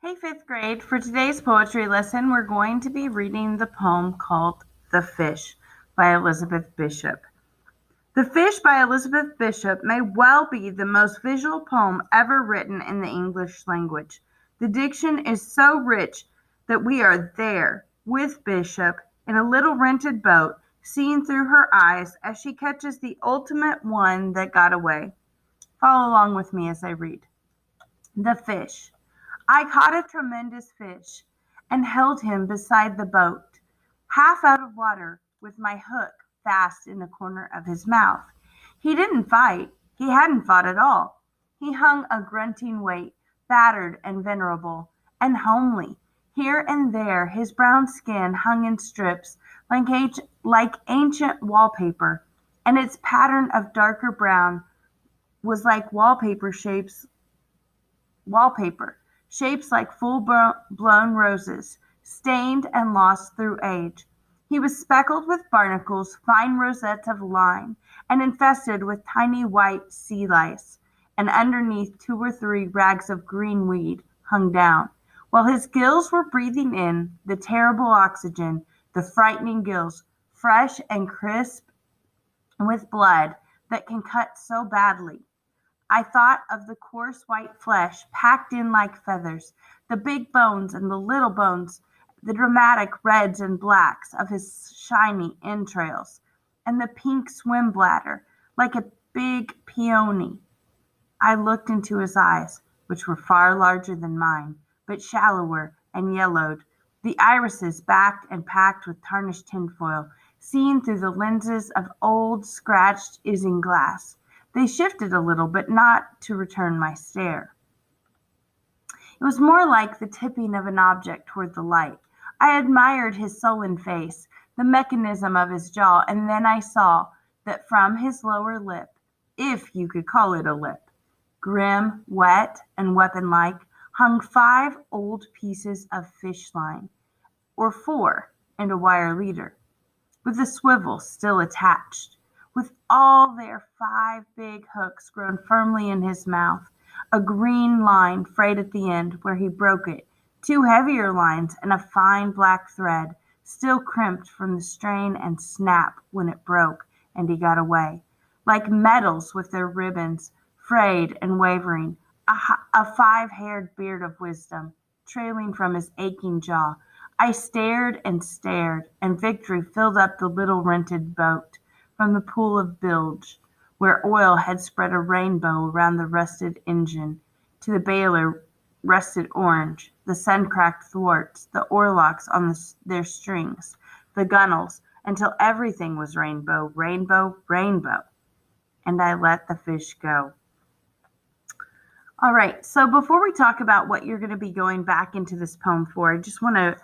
Hey, fifth grade. For today's poetry lesson, we're going to be reading the poem called The Fish by Elizabeth Bishop. The Fish by Elizabeth Bishop may well be the most visual poem ever written in the English language. The diction is so rich that we are there with Bishop in a little rented boat, seeing through her eyes as she catches the ultimate one that got away. Follow along with me as I read. The Fish. I caught a tremendous fish and held him beside the boat, half out of water, with my hook fast in the corner of his mouth. He didn't fight. He hadn't fought at all. He hung a grunting weight, battered and venerable, and homely. Here and there his brown skin hung in strips like ancient wallpaper, and its pattern of darker brown was like wallpaper, shapes like full-blown roses, stained and lost through age. He was speckled with barnacles, fine rosettes of line, and infested with tiny white sea lice, and underneath 2 or 3 rags of green weed hung down, while his gills were breathing in the terrible oxygen, the frightening gills, fresh and crisp with blood that can cut so badly. I thought of the coarse white flesh packed in like feathers, the big bones and the little bones, the dramatic reds and blacks of his shiny entrails, and the pink swim bladder, like a big peony. I looked into his eyes, which were far larger than mine, but shallower and yellowed, the irises backed and packed with tarnished tinfoil, seen through the lenses of old scratched isinglass. They shifted a little, but not to return my stare. It was more like the tipping of an object toward the light. I admired his sullen face, the mechanism of his jaw, and then I saw that from his lower lip, if you could call it a lip, grim, wet, and weapon-like, hung 5 old pieces of fish line, or 4, and a wire leader, with the swivel still attached, with all their 5 big hooks grown firmly in his mouth, a green line frayed at the end where he broke it, 2 heavier lines, and a fine black thread, still crimped from the strain and snap when it broke and he got away, like metals with their ribbons, frayed and wavering, a 5-haired beard of wisdom, trailing from his aching jaw. I stared, and victory filled up the little rented boat, from the pool of bilge, where oil had spread a rainbow around the rusted engine, to the bailer rusted orange, the sun-cracked thwarts, the oarlocks on their strings, the gunwales, until everything was rainbow, rainbow, rainbow. And I let the fish go. All right, so before we talk about what you're going to be going back into this poem for, I just want to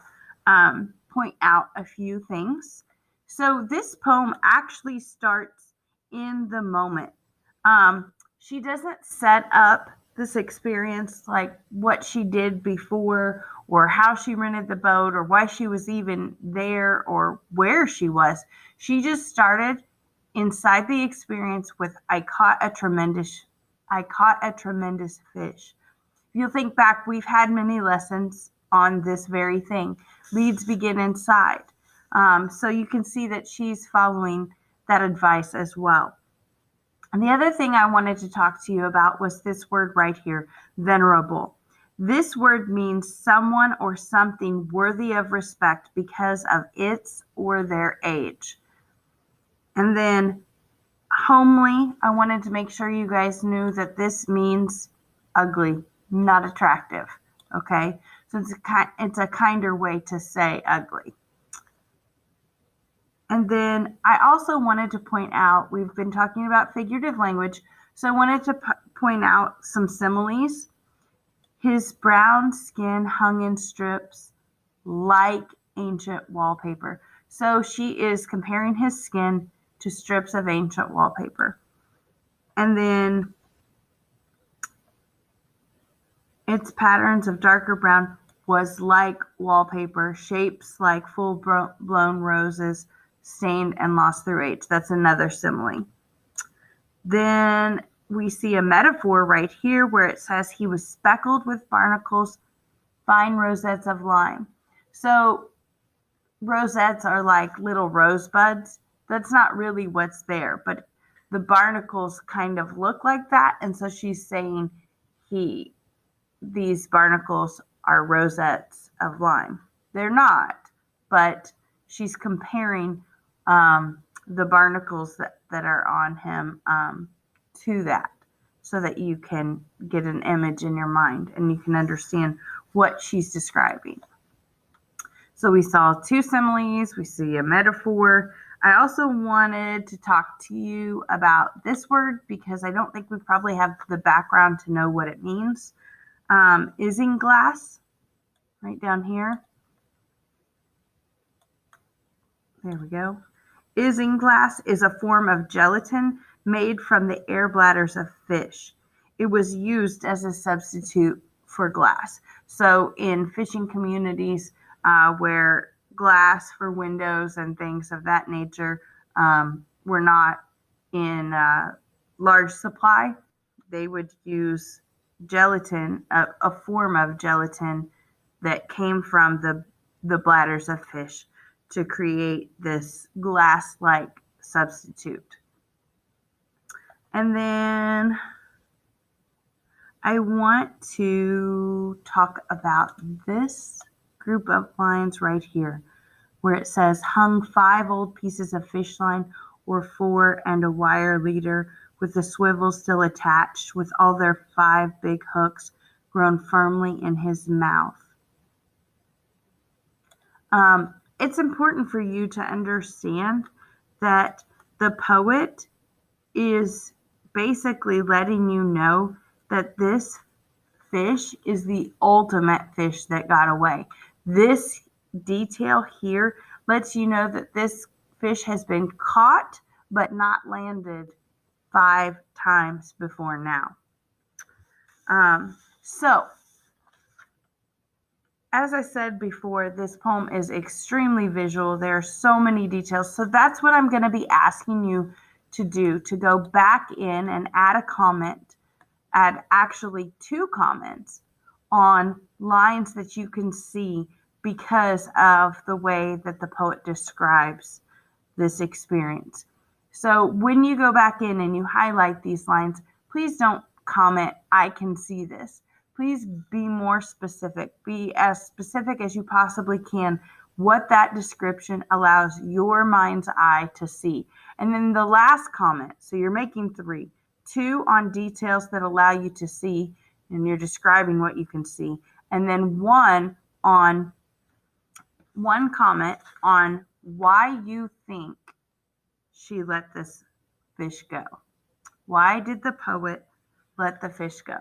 point out a few things. So this poem actually starts in the moment. She doesn't set up this experience like what she did before or how she rented the boat or why she was even there or where she was. She just started inside the experience with I caught a tremendous fish. If you think back, we've had many lessons on this very thing. Leads begin inside. So you can see that she's following that advice as well. And the other thing I wanted to talk to you about was this word right here, venerable. This word means someone or something worthy of respect because of its or their age. And then homely, I wanted to make sure you guys knew that this means ugly, not attractive. Okay, so it's a kinder way to say ugly. And then I also wanted to point out, we've been talking about figurative language, so I wanted to point out some similes. His brown skin hung in strips like ancient wallpaper. So she is comparing his skin to strips of ancient wallpaper. And then its patterns of darker brown was like wallpaper, shapes like full-blown roses, stained and lost through age. That's another simile. Then we see a metaphor right here where it says he was speckled with barnacles, fine rosettes of lime. So rosettes are like little rosebuds. That's not really what's there, but the barnacles kind of look like that. And so she's saying these barnacles are rosettes of lime. They're not, but she's comparing the barnacles that are on him to that, so that you can get an image in your mind and you can understand what she's describing. So we saw two similes, we see a metaphor. I also wanted to talk to you about this word because I don't think we probably have the background to know what it means. Isinglass, right down here. There we go. Isinglass is a form of gelatin made from the air bladders of fish. It was used as a substitute for glass. So in fishing communities where glass for windows and things of that nature were not in large supply, they would use gelatin, a form of gelatin that came from the bladders of fish to create this glass-like substitute. And then I want to talk about this group of lines right here, where it says, hung 5 old pieces of fish line, or 4, and a wire leader with the swivel still attached, with all their 5 big hooks grown firmly in his mouth. It's important for you to understand that the poet is basically letting you know that this fish is the ultimate fish that got away. This detail here lets you know that this fish has been caught but not landed 5 times before now. So, as I said before, this poem is extremely visual. There are so many details. So that's what I'm going to be asking you to do, to go back in and add a comment, add actually 2 comments on lines that you can see because of the way that the poet describes this experience. So when you go back in and you highlight these lines, please don't comment, I can see this. Please be more specific. Be as specific as you possibly can what that description allows your mind's eye to see. And then the last comment, so you're making 3. 2 on details that allow you to see, and you're describing what you can see. And then 1 comment on why you think she let this fish go. Why did the poet let the fish go?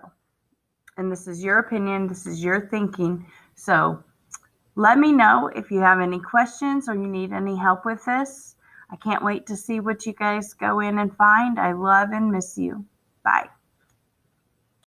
And this is your opinion, this is your thinking. So let me know if you have any questions or you need any help with this. I can't wait to see what you guys go in and find. I love and miss you. Bye.